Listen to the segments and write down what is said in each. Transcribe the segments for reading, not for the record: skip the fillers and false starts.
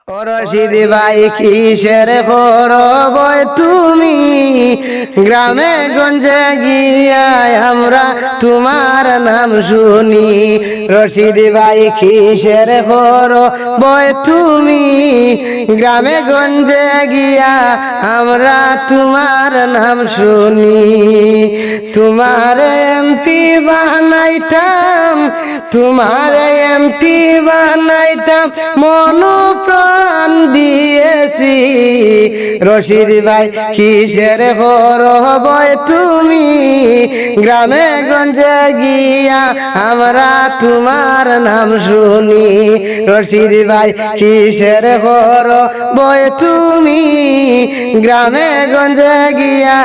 ও রশিদ ভাই কিসের করব তুমি গ্রামে গঞ্জে গিয়া আমরা তোমার নাম শুনি। রশিদ ভাই কিসের করব তুমি গ্রামে গঞ্জে গিয়া আমরা তোমার নাম শুনি। তোমার এমপি বানাইতাম, তোমার এমপি বানাইতাম, মনোপ্রাণ দিয়েছি। রশিদ ভাই কিসের করব তুমি গ্রামে গঞ্জে গিয়া আমরা তোমার নাম শুনি। রশিদ ভাই কিসের করব তুমি গ্রামে গঞ্জে গিয়া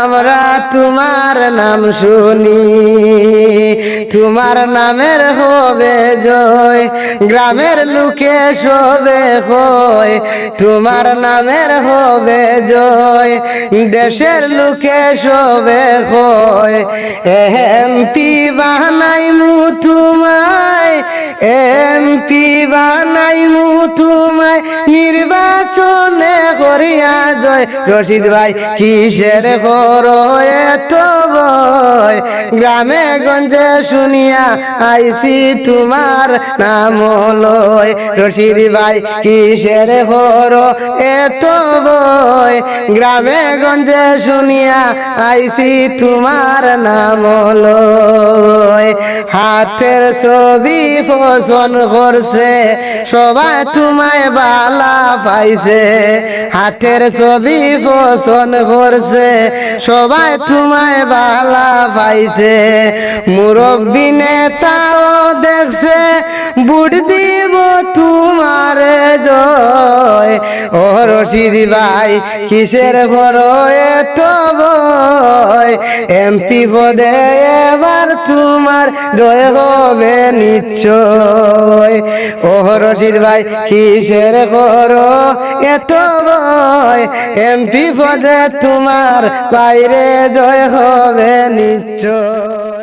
আমরা তোমার নাম শুনি। তোমার নামের হবে জয়, গ্রামের লোকে সবে হয়। তোমার নামের হবে জয়, দেশের লোকে সবে হয়। এমপি বানাইমু তোমায়, এমপি বানাইমু তোমায়, নির্বাচনে করিয়া জয়। রশিদ ভাই কিসের করো এত ভয়, গ্রামে গঞ্জে শুনিয়া আইছি তোমার নাম লয়। রশিদ ভাই কিসের করো এত ভয়, গ্রামে গঞ্জে শুনিয়া আইছি তোমার নাম লয়। হাতের ছবি পছন্দ করছে সবাই তোমায় বালা পাইছে, হাতের ছবি পছন্দ করছে সবাই তোমায় বালা পাইছে। মুরব্বী নেতাও দেখছে বুট দিব তোমার জয়। ও রশিদ ভাই কিসের বড় এত ভয়, এমপি পদে এবার তোমার জয় হবে নিশ্চয়। ও রশিদ ভাই কিসের করো এত ভয়, এমপি পদে তোমার বাইরে জয় হবে নিশ্চয়।